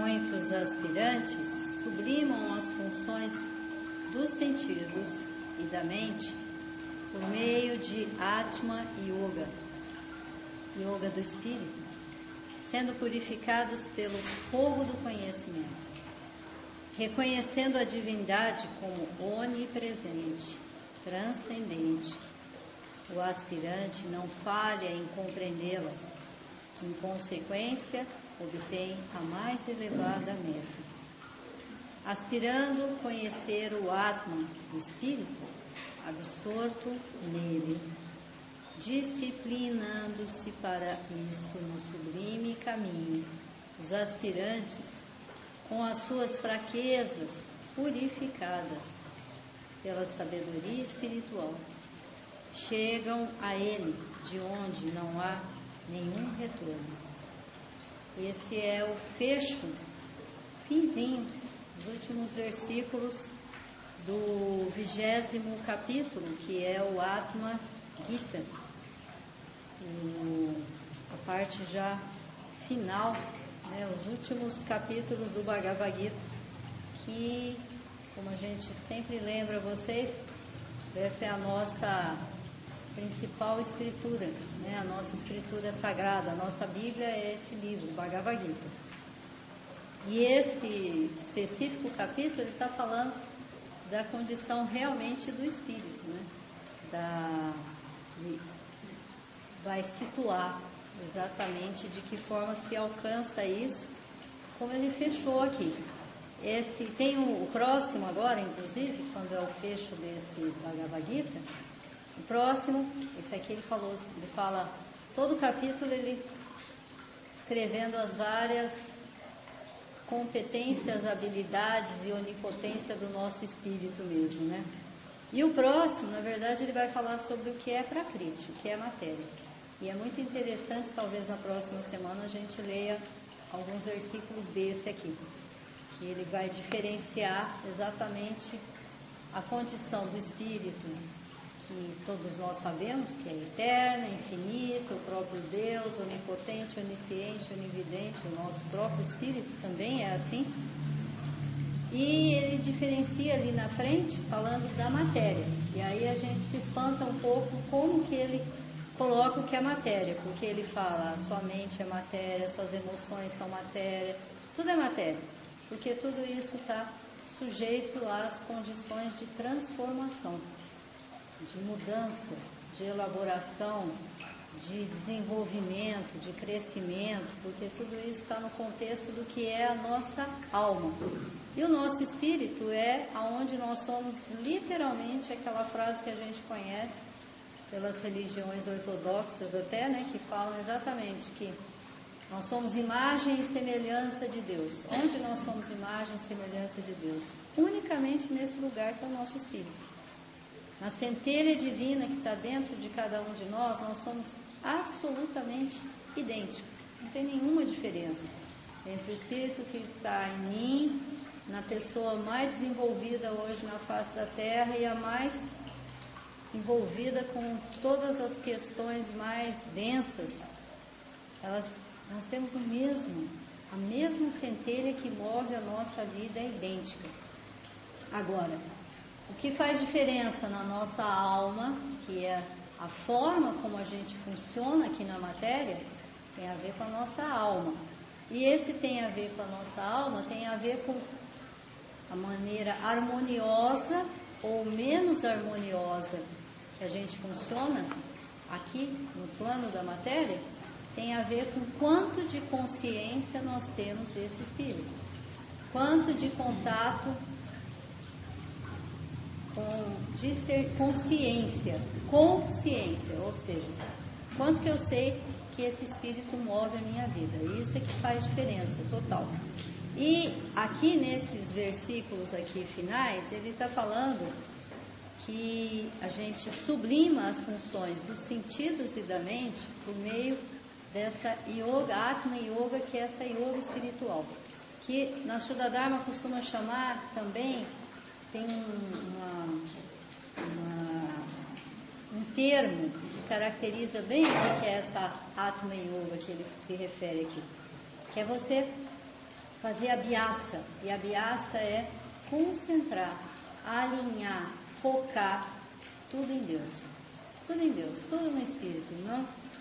Muitos aspirantes sublimam as funções dos sentidos e da mente por meio de Atma Yoga, Yoga do Espírito, sendo purificados pelo fogo do conhecimento, reconhecendo a divindade como onipresente, transcendente. O aspirante não falha em compreendê-la, em consequência, obtém a mais elevada meta. Aspirando conhecer o Atma, o Espírito, absorto nele, disciplinando-se para isto no sublime caminho, os aspirantes, com as suas fraquezas purificadas pela sabedoria espiritual, chegam a ele, de onde não há nenhum retorno. Esse é o fecho, finzinho, dos últimos versículos do 20º capítulo, que é o Atma Gita, a parte já final, os últimos capítulos do Bhagavad Gita, que, como a gente sempre lembra vocês, essa é a nossa principal escritura, a nossa escritura sagrada, a nossa Bíblia é esse livro, o Bhagavad Gita. E esse específico capítulo, ele está falando da condição realmente do espírito, vai situar exatamente de que forma se alcança isso, como ele fechou aqui. Tem o próximo agora, inclusive, quando é o fecho desse Bhagavad Gita, o próximo, esse aqui ele fala todo o capítulo, ele escrevendo as várias competências, habilidades e onipotência do nosso espírito mesmo, E o próximo, na verdade, ele vai falar sobre o que é Prakriti, o que é matéria. E é muito interessante, talvez na próxima semana a gente leia alguns versículos desse aqui, que ele vai diferenciar exatamente a condição do espírito, que todos nós sabemos que é eterna, infinita, o próprio Deus, onipotente, onisciente, onividente, o nosso próprio espírito também é assim. E ele diferencia ali na frente, falando da matéria. E aí a gente se espanta um pouco como que ele coloca o que é matéria, porque ele fala, sua mente é matéria, suas emoções são matéria, tudo é matéria, porque tudo isso está sujeito às condições de transformação, de mudança, de elaboração, de desenvolvimento, de crescimento, porque tudo isso está no contexto do que é a nossa alma. E o nosso espírito é aonde nós somos literalmente aquela frase que a gente conhece pelas religiões ortodoxas até, que falam exatamente que nós somos imagem e semelhança de Deus. Onde nós somos imagem e semelhança de Deus? Unicamente nesse lugar que é o nosso espírito. Na centelha divina que está dentro de cada um de nós, nós somos absolutamente idênticos. Não tem nenhuma diferença entre o espírito que está em mim, na pessoa mais desenvolvida hoje na face da Terra e a mais envolvida com todas as questões mais densas. Nós temos a mesma centelha que move a nossa vida é idêntica. Agora, o que faz diferença na nossa alma, que é a forma como a gente funciona aqui na matéria, tem a ver com a nossa alma. E esse tem a ver com a nossa alma, tem a ver com a maneira harmoniosa ou menos harmoniosa que a gente funciona aqui no plano da matéria, tem a ver com quanto de consciência nós temos desse espírito, quanto de contato de ser consciência, ou seja, quanto que eu sei que esse espírito move a minha vida. Isso é que faz diferença total. E aqui nesses versículos aqui finais, ele está falando que a gente sublima as funções dos sentidos e da mente por meio dessa yoga, Atma Yoga, que é essa yoga espiritual, que na Shuddha Dharma costuma chamar também, tem um termo que caracteriza bem o que é essa Atma Yoga que ele se refere aqui, que é você fazer abhyasa. E abhyasa é concentrar, alinhar, focar tudo em Deus. Tudo em Deus, tudo no Espírito.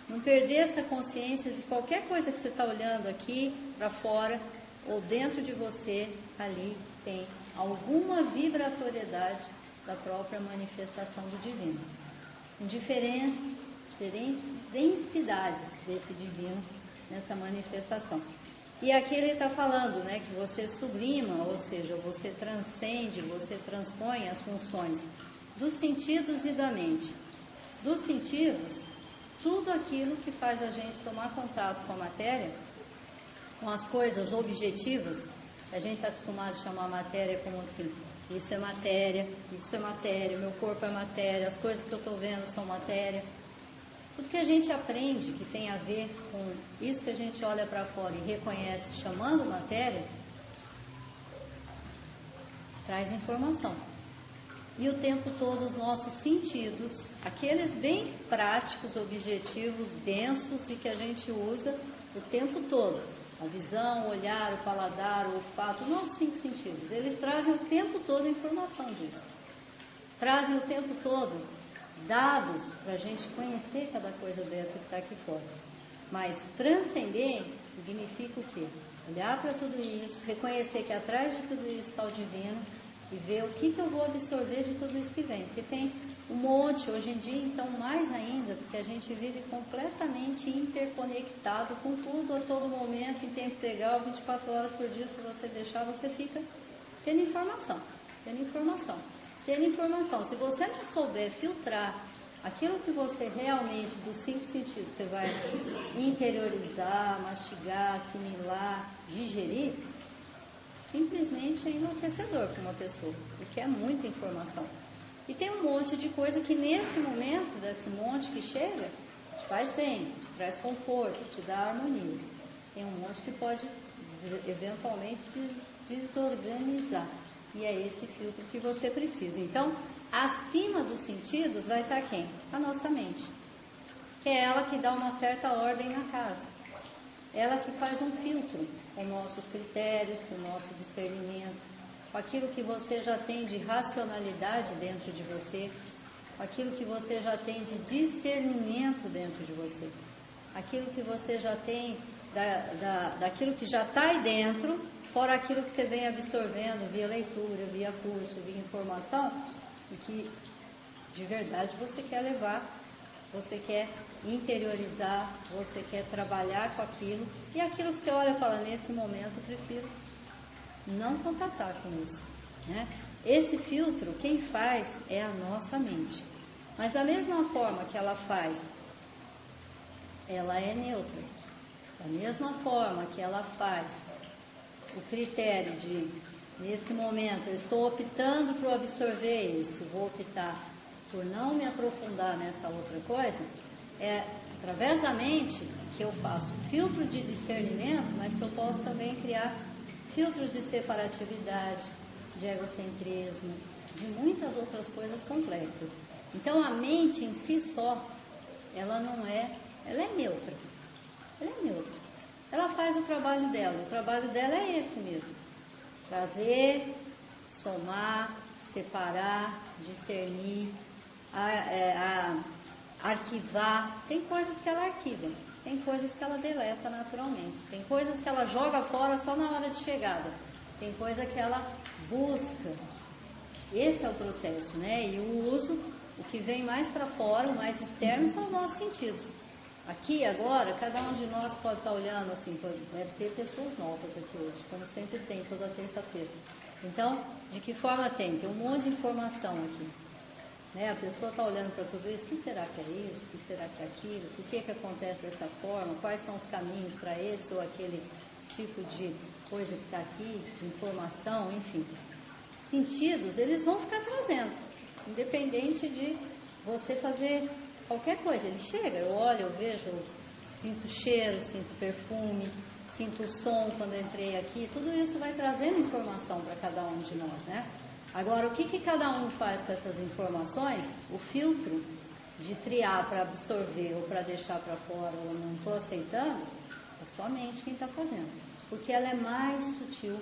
Não perder essa consciência de qualquer coisa que você está olhando aqui para fora ou dentro de você, ali tem alguma vibratoriedade da própria manifestação do divino. Com diferentes densidades desse divino nessa manifestação. E aqui ele está falando, né, que você sublima, ou seja, você transcende, você transpõe as funções dos sentidos e da mente. Dos sentidos, tudo aquilo que faz a gente tomar contato com a matéria, com as coisas objetivas. A gente está acostumado a chamar a matéria como assim, isso é matéria, meu corpo é matéria, as coisas que eu estou vendo são matéria. Tudo que a gente aprende que tem a ver com isso que a gente olha para fora e reconhece chamando matéria, traz informação. E o tempo todo os nossos sentidos, aqueles bem práticos, objetivos, densos e que a gente usa o tempo todo, a visão, o olhar, o paladar, o olfato, os nossos 5 sentidos, eles trazem o tempo todo informação disso. Trazem o tempo todo dados para a gente conhecer cada coisa dessa que está aqui fora. Mas transcender significa o quê? Olhar para tudo isso, reconhecer que atrás de tudo isso está o divino e ver o que eu vou absorver de tudo isso que vem. Porque tem um monte, hoje em dia, então mais ainda, porque a gente vive completamente interconectado com tudo a todo momento, em tempo integral, 24 horas por dia. Se você deixar, você fica tendo informação. Se você não souber filtrar aquilo que você realmente, dos 5 sentidos, você vai interiorizar, mastigar, assimilar, digerir, simplesmente é enlouquecedor para uma pessoa, porque é muita informação. E tem um monte de coisa que nesse momento, desse monte que chega, te faz bem, te traz conforto, te dá harmonia. Tem um monte que pode eventualmente desorganizar. E é esse filtro que você precisa. Então, acima dos sentidos vai estar quem? A nossa mente. Que é ela que dá uma certa ordem na casa. Ela que faz um filtro com nossos critérios, com o nosso discernimento, com aquilo que você já tem de racionalidade dentro de você, com aquilo que você já tem de discernimento dentro de você, aquilo que você já tem daquilo que já está aí dentro, fora aquilo que você vem absorvendo via leitura, via curso, via informação, e que de verdade você quer levar, você quer interiorizar, você quer trabalhar com aquilo, e aquilo que você olha e fala, nesse momento eu prefiro não contatar com isso, né? Esse filtro, quem faz é a nossa mente. Mas da mesma forma que ela faz, ela é neutra. Da mesma forma que ela faz o critério de, nesse momento, eu estou optando por absorver isso, vou optar por não me aprofundar nessa outra coisa, é através da mente que eu faço filtro de discernimento, mas que eu posso também criar filtros de separatividade, de egocentrismo, de muitas outras coisas complexas. Então a mente em si só, ela é neutra. Ela é neutra. Ela faz o trabalho dela. O trabalho dela é esse mesmo. Trazer, somar, separar, discernir, arquivar. Tem coisas que ela arquiva, tem coisas que ela deleta naturalmente, tem coisas que ela joga fora só na hora de chegada, tem coisa que ela busca. Esse é o processo, né? E o uso, o que vem mais para fora, o mais externo, são os nossos sentidos. Aqui, agora, cada um de nós pode estar olhando assim, deve ter pessoas novas aqui hoje, como sempre tem, toda terça-feira. Então, de que forma tem? Tem um monte de informação aqui. Né? A pessoa está olhando para tudo isso, o que será que é isso? O que será que é aquilo? Por que acontece dessa forma? Quais são os caminhos para esse ou aquele tipo de coisa que está aqui, de informação, enfim. Os sentidos, eles vão ficar trazendo, independente de você fazer qualquer coisa. Ele chega, eu olho, eu vejo, eu sinto cheiro, sinto perfume, sinto o som quando eu entrei aqui. Tudo isso vai trazendo informação para cada um de nós, né? Agora, o que cada um faz com essas informações? O filtro de triar para absorver ou para deixar para fora ou não estou aceitando, é só a mente quem está fazendo. porque ela é mais sutil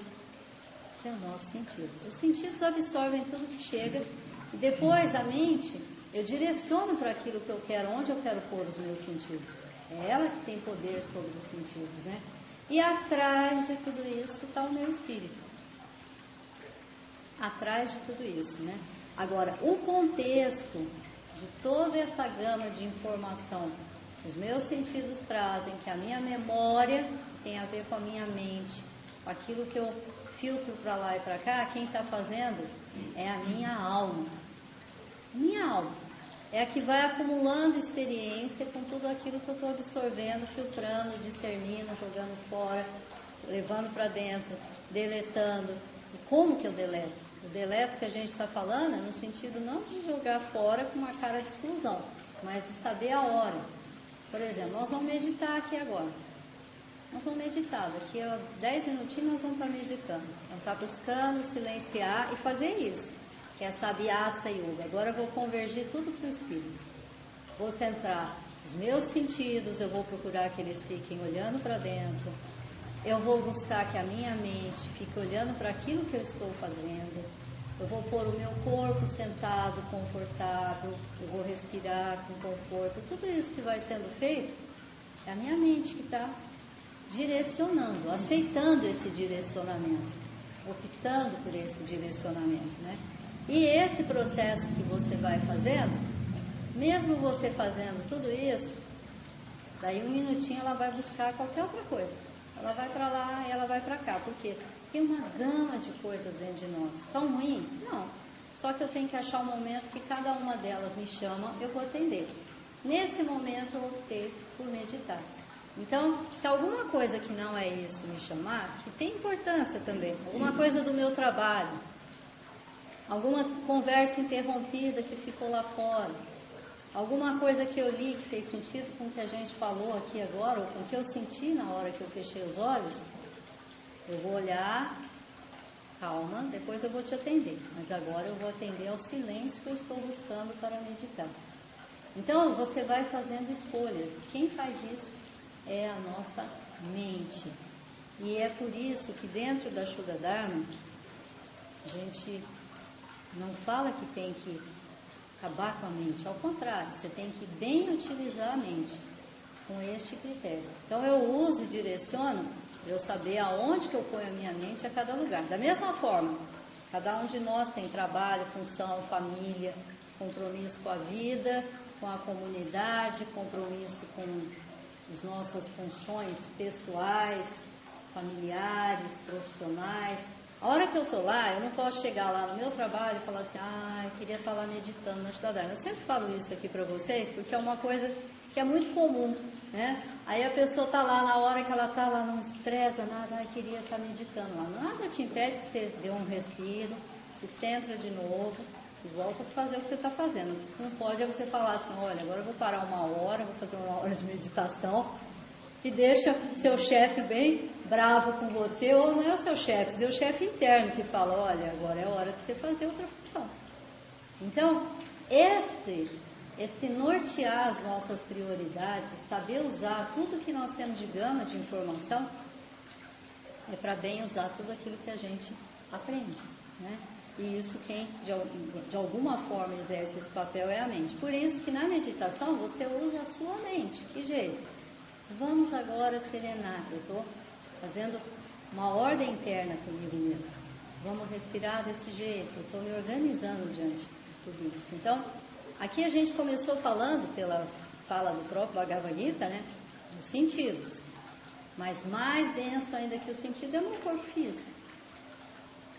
que os nossos sentidos. Os sentidos absorvem tudo que chega e depois a mente, eu direciono para aquilo que eu quero, onde eu quero pôr os meus sentidos. É ela que tem poder sobre os sentidos, né? E atrás de tudo isso está o meu espírito. Atrás de tudo isso, né? Agora, o contexto de toda essa gama de informação que os meus sentidos trazem, que a minha memória tem a ver com a minha mente, com aquilo que eu filtro para lá e para cá, quem está fazendo é a minha alma. Minha alma é a que vai acumulando experiência com tudo aquilo que eu estou absorvendo, filtrando, discernindo, jogando fora, levando para dentro, deletando. E como que eu deleto? O deleto que a gente está falando é no sentido não de jogar fora com uma cara de exclusão, mas de saber a hora. Por exemplo, nós vamos meditar aqui agora. Nós vamos meditar, daqui a 10 minutinhos nós vamos estar meditando. Vamos estar buscando silenciar e fazer isso, que é essa Abhyasa Yoga. Agora eu vou convergir tudo para o espírito. Vou centrar os meus sentidos, eu vou procurar que eles fiquem olhando para dentro. Eu vou buscar que a minha mente fique olhando para aquilo que eu estou fazendo. Eu vou pôr o meu corpo sentado, confortável. Eu vou respirar com conforto. Tudo isso que vai sendo feito, é a minha mente que está direcionando, aceitando esse direcionamento, optando por esse direcionamento, né? E esse processo que você vai fazendo, mesmo você fazendo tudo isso, daí um minutinho ela vai buscar qualquer outra coisa. Ela vai para lá e ela vai para cá. Por quê? Tem uma gama de coisas dentro de nós. São ruins? Não. Só que eu tenho que achar um momento que cada uma delas me chama, eu vou atender. Nesse momento eu optei por meditar. Então, se alguma coisa que não é isso me chamar, que tem importância também, alguma coisa do meu trabalho, alguma conversa interrompida que ficou lá fora, alguma coisa que eu li que fez sentido com o que a gente falou aqui agora, ou com o que eu senti na hora que eu fechei os olhos, eu vou olhar, calma, depois eu vou te atender. Mas agora eu vou atender ao silêncio que eu estou buscando para meditar. Então, você vai fazendo escolhas. Quem faz isso é a nossa mente. E é por isso que dentro da Shuddha Dharma, a gente não fala que tem que acabar com a mente, ao contrário, você tem que bem utilizar a mente com este critério. Então eu uso e direciono para eu saber aonde que eu ponho a minha mente a cada lugar. Da mesma forma, cada um de nós tem trabalho, função, família, compromisso com a vida, com a comunidade, compromisso com as nossas funções pessoais, familiares, profissionais. A hora que eu estou lá, eu não posso chegar lá no meu trabalho e falar assim, eu queria estar lá meditando na Shuddha Dharma. Eu sempre falo isso aqui para vocês, porque é uma coisa que é muito comum, né? Aí a pessoa está lá, na hora que ela está lá, não estressa nada, queria estar meditando lá. Nada te impede que você dê um respiro, se centra de novo e volta para fazer o que você está fazendo. O que não pode é você falar assim, olha, agora eu vou parar uma hora, vou fazer uma hora de meditação, e deixa o seu chefe bem bravo com você, ou não é o seu chefe interno que fala, olha, agora é hora de você fazer outra função. Então, esse nortear as nossas prioridades, saber usar tudo que nós temos de gama de informação, é para bem usar tudo aquilo que a gente aprende, né? E isso quem de alguma forma exerce esse papel é a mente. Por isso que na meditação você usa a sua mente. Que jeito? Vamos agora serenar. Eu estou fazendo uma ordem interna comigo mesmo. Vamos respirar desse jeito. Eu estou me organizando diante de tudo isso. Então, aqui a gente começou falando, pela fala do próprio Bhagavad Gita, né, dos sentidos. Mas mais denso ainda que o sentido é o meu corpo físico.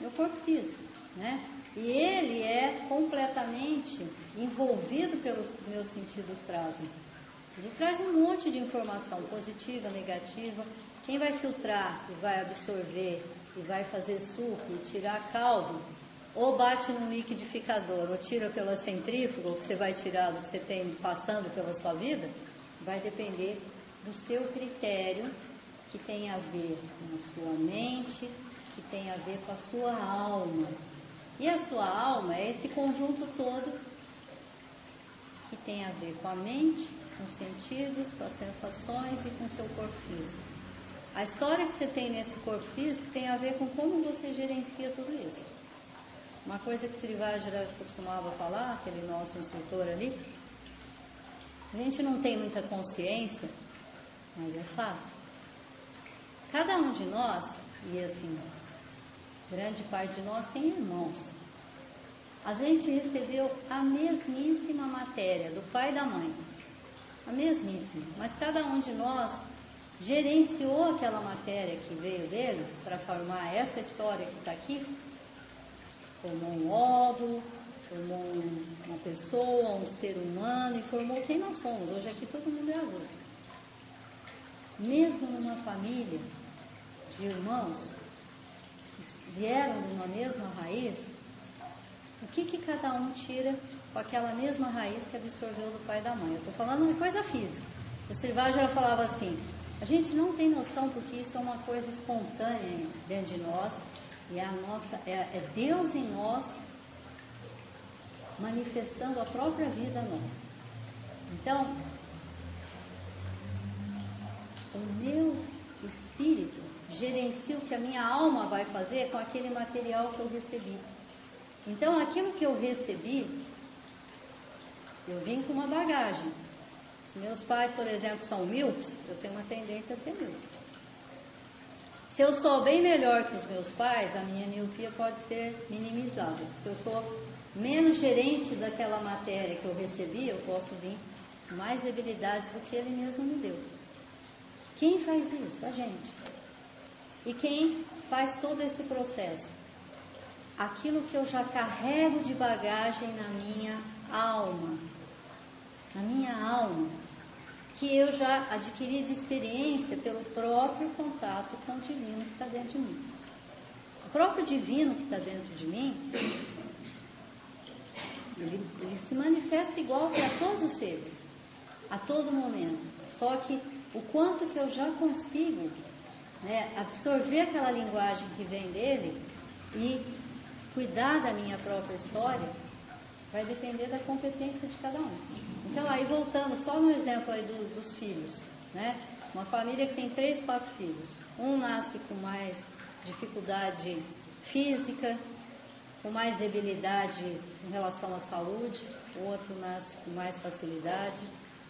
Meu corpo físico, né? E ele é completamente envolvido pelos meus sentidos trazem. Ele traz um monte de informação positiva, negativa. Quem vai filtrar e vai absorver e vai fazer suco e tirar caldo, ou bate num liquidificador, ou tira pela centrífuga, o que você vai tirar do que você tem passando pela sua vida, vai depender do seu critério, que tem a ver com a sua mente, que tem a ver com a sua alma. E a sua alma é esse conjunto todo que tem a ver com a mente, com os sentidos, com as sensações e com o seu corpo físico. A história que você tem nesse corpo físico tem a ver com como você gerencia tudo isso. Uma coisa que Sri Vajra costumava falar, aquele nosso instrutor ali, a gente não tem muita consciência, mas é fato. Cada um de nós, e assim, grande parte de nós tem irmãos. A gente recebeu a mesmíssima matéria do pai e da mãe. A mesmíssima. Mas cada um de nós gerenciou aquela matéria que veio deles para formar essa história que está aqui. Formou um óvulo, formou uma pessoa, um ser humano e formou quem nós somos. Hoje aqui todo mundo é adulto. Mesmo numa família de irmãos que vieram de uma mesma raiz, o que cada um tira com aquela mesma raiz que absorveu do pai e da mãe? Eu estou falando de coisa física. O Sri Vajra falava assim, a gente não tem noção porque isso é uma coisa espontânea dentro de nós, e é Deus em nós manifestando a própria vida a nós. Então, o meu espírito gerencia o que a minha alma vai fazer com aquele material que eu recebi. Então, aquilo que eu recebi, eu vim com uma bagagem. Se meus pais, por exemplo, são míopes, eu tenho uma tendência a ser míope. Se eu sou bem melhor que os meus pais, a minha miopia pode ser minimizada. Se eu sou menos gerente daquela matéria que eu recebi, eu posso vir com mais debilidades do que ele mesmo me deu. Quem faz isso? A gente. E quem faz todo esse processo? Aquilo que eu já carrego de bagagem na minha alma. Na minha alma. Que eu já adquiri de experiência pelo próprio contato com o divino que está dentro de mim. O próprio divino que está dentro de mim, ele se manifesta igual para todos os seres, a todo momento. Só que o quanto que eu já consigo, né, absorver aquela linguagem que vem dele e cuidar da minha própria história, vai depender da competência de cada um. Então, aí voltando só no exemplo aí dos filhos, né? Uma família que tem 3, 4 filhos. Um nasce com mais dificuldade física, com mais debilidade em relação à saúde, o outro nasce com mais facilidade.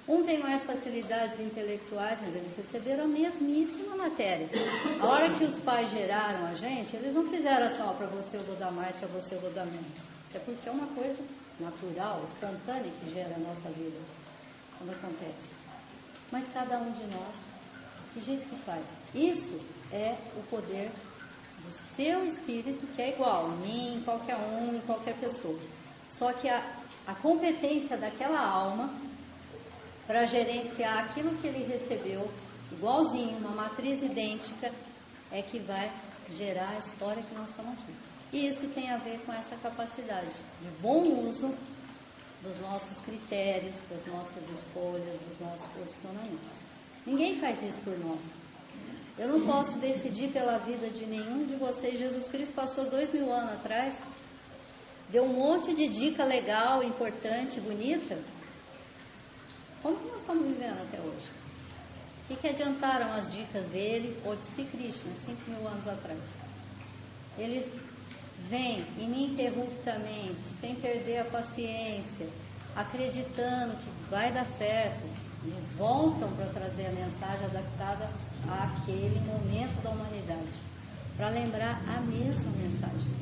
Um tem mais facilidades intelectuais, mas eles receberam a mesmíssima matéria. A hora que os pais geraram a gente, eles não fizeram assim, ó, para você eu vou dar mais, para você eu vou dar menos. É porque é uma coisa natural, espontânea que gera a nossa vida, quando acontece. Mas cada um de nós, que jeito que faz? Isso é o poder do seu espírito, que é igual em mim, em qualquer um, em qualquer pessoa. Só que a competência daquela alma para gerenciar aquilo que ele recebeu, igualzinho, uma matriz idêntica, é que vai gerar a história que nós estamos aqui. E isso tem a ver com essa capacidade de bom uso dos nossos critérios, das nossas escolhas, dos nossos posicionamentos. Ninguém faz isso por nós. Eu não posso decidir pela vida de nenhum de vocês. Jesus Cristo passou 2000 anos atrás, deu um monte de dica legal, importante, bonita. Como que nós estamos vivendo até hoje? O que adiantaram as dicas dele ou de Sri Krishna 5000 anos atrás? Eles vêm ininterruptamente, sem perder a paciência, acreditando que vai dar certo. Eles voltam para trazer a mensagem adaptada àquele momento da humanidade, para lembrar a mesma mensagem.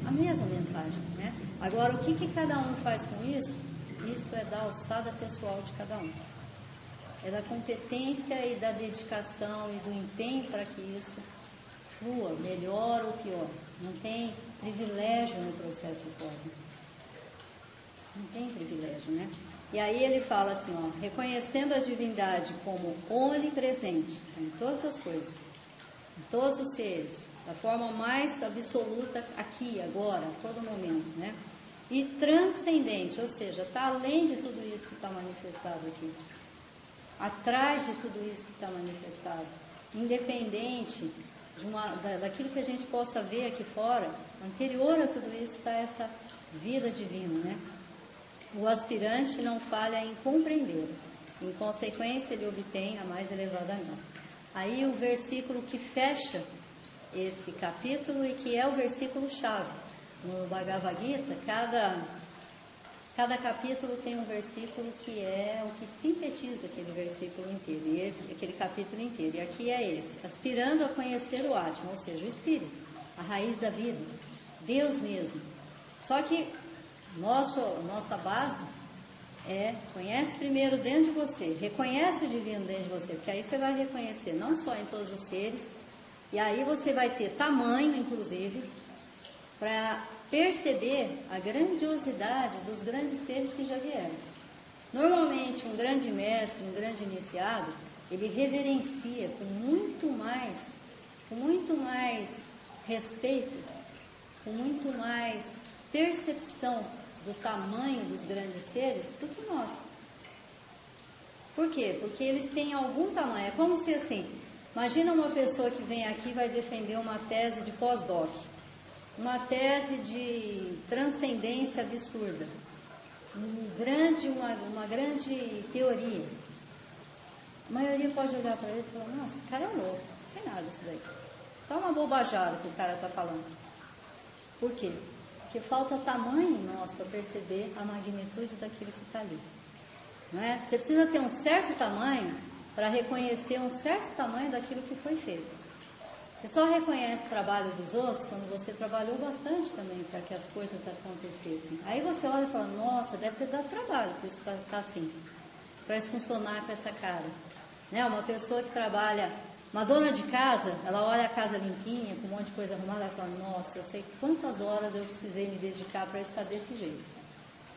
A mesma mensagem, né? Agora, o que cada um faz com isso? Isso é da alçada pessoal de cada um. É da competência e da dedicação e do empenho para que isso flua, melhor ou pior. Não tem privilégio no processo cósmico. Não tem privilégio, né? E aí ele fala assim, ó, reconhecendo a divindade como onipresente em todas as coisas, em todos os seres, da forma mais absoluta aqui, agora, a todo momento, né? E transcendente, ou seja, está além de tudo isso que está manifestado aqui, atrás de tudo isso que está manifestado, independente daquilo que a gente possa ver aqui fora, anterior a tudo isso está essa vida divina, né? O aspirante não falha em compreender, em consequência ele obtém a mais elevada nota. aí o versículo que fecha esse capítulo e que é o versículo-chave. No Bhagavad Gita, cada capítulo tem um versículo que é o que sintetiza aquele versículo inteiro, e aquele capítulo inteiro. E aqui é esse: aspirando a conhecer o Atma, ou seja, o Espírito, a raiz da vida, Deus mesmo. Só que nossa base conhece primeiro dentro de você, reconhece o divino dentro de você, porque aí você vai reconhecer não só em todos os seres, e aí você vai ter tamanho, inclusive, para perceber a grandiosidade dos grandes seres que já vieram. Normalmente, um grande mestre, um grande iniciado, ele reverencia com muito mais respeito, com muito mais percepção do tamanho dos grandes seres do que nós. Por quê? Porque eles têm algum tamanho. É como se assim, imagina uma pessoa que vem aqui e vai defender uma tese de pós-doc, uma tese de transcendência absurda, uma grande teoria. A maioria pode olhar para ele e falar: nossa, esse cara é louco, não tem nada isso daí. Só uma bobajada que o cara está falando. Por quê? Porque falta tamanho em nós para perceber a magnitude daquilo que está ali. Não é? Você precisa ter um certo tamanho para reconhecer um certo tamanho daquilo que foi feito. Você só reconhece o trabalho dos outros quando você trabalhou bastante também para que as coisas acontecessem. Aí você olha e fala: nossa, deve ter dado trabalho para isso estar assim, para isso funcionar com essa cara. Né? Uma pessoa que trabalha, uma dona de casa, ela olha a casa limpinha, com um monte de coisa arrumada, ela fala: nossa, eu sei quantas horas eu precisei me dedicar para isso estar desse jeito.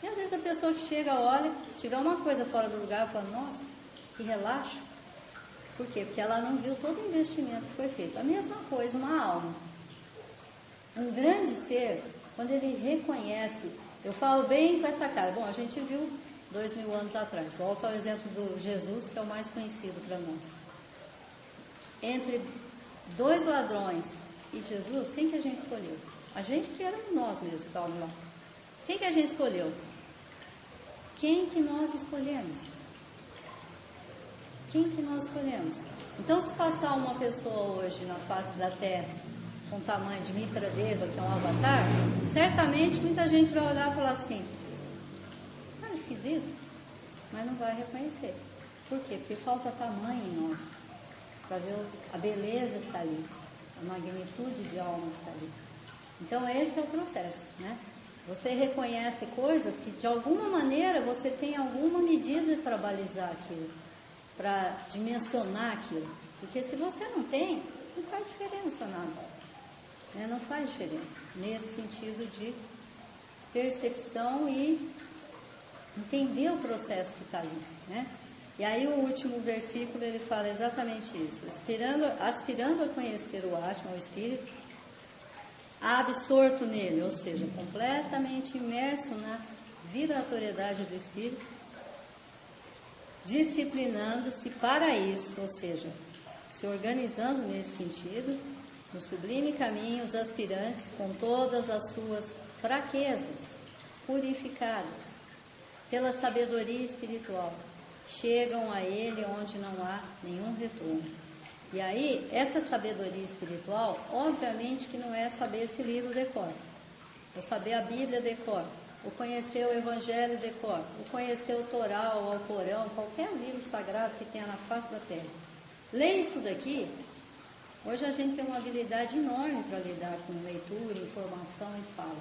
E às vezes a pessoa que chega, olha, se tiver uma coisa fora do lugar, ela fala: nossa, que relaxo. Por quê? Porque ela não viu todo o investimento que foi feito. A mesma coisa, uma alma. Um grande ser, quando ele reconhece, eu falo bem com essa cara. Bom, a gente viu 2000 anos atrás. Volto ao exemplo do Jesus, que é o mais conhecido para nós. Entre 2 ladrões e Jesus, quem que a gente escolheu? A gente, que éramos nós mesmos que estávamos lá. Quem que a gente escolheu? Quem que nós escolhemos? Quem que nós escolhemos? Então, se passar uma pessoa hoje na face da Terra com o tamanho de Mitradeva, que é um avatar, certamente muita gente vai olhar e falar assim: ah, esquisito, mas não vai reconhecer. Por quê? Porque falta tamanho em nós para ver a beleza que está ali, a magnitude de alma que está ali. Então, esse é o processo, né? Você reconhece coisas que, de alguma maneira, você tem alguma medida para balizar aquilo, para dimensionar aquilo. Porque se você não tem, não faz diferença nada. Né? Não faz diferença. Nesse sentido de percepção e entender o processo que está ali. Né? E aí o último versículo ele fala exatamente isso. Aspirando a conhecer o Atma, o Espírito, absorto nele, ou seja, completamente imerso na vibratoriedade do Espírito, disciplinando-se para isso, ou seja, se organizando nesse sentido, no sublime caminho, os aspirantes, com todas as suas fraquezas purificadas pela sabedoria espiritual, chegam a ele onde não há nenhum retorno. E aí, essa sabedoria espiritual, obviamente que não é saber esse livro de cor, ou saber a Bíblia de cor, ou conhecer o Evangelho de cor, ou conhecer o Torá, ou o Alcorão, qualquer livro sagrado que tenha na face da terra. Lê isso daqui. Hoje a gente tem uma habilidade enorme para lidar com leitura, informação e fala,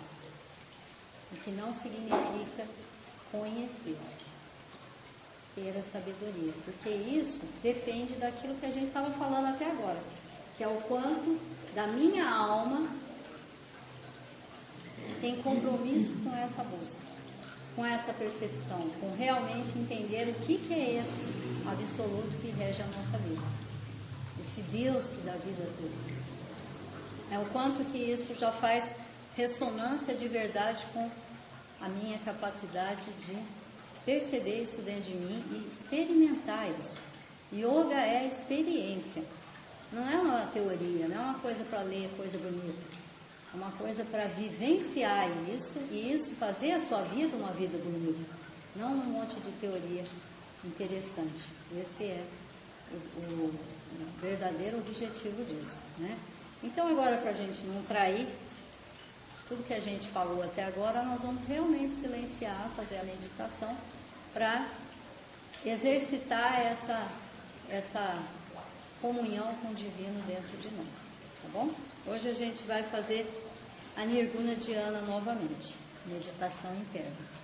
o que não significa conhecer, ter a sabedoria, porque isso depende daquilo que a gente estava falando até agora, que é o quanto da minha alma tem compromisso com essa busca, com essa percepção, com realmente entender o que é esse absoluto que rege a nossa vida, esse Deus que dá vida a tudo. É o quanto que isso já faz ressonância de verdade com a minha capacidade de perceber isso dentro de mim e experimentar isso. Yoga é experiência, não é uma teoria, não é uma coisa para ler, coisa bonita. É uma coisa para vivenciar isso, e isso fazer a sua vida uma vida bonita, não um monte de teoria interessante. Esse é o verdadeiro objetivo disso, né? Então agora, para a gente não trair tudo que a gente falou até agora, nós vamos realmente silenciar, fazer a meditação para exercitar essa comunhão com o divino dentro de nós, tá bom? Hoje a gente vai fazer a Nirguna Dhyana novamente, meditação interna.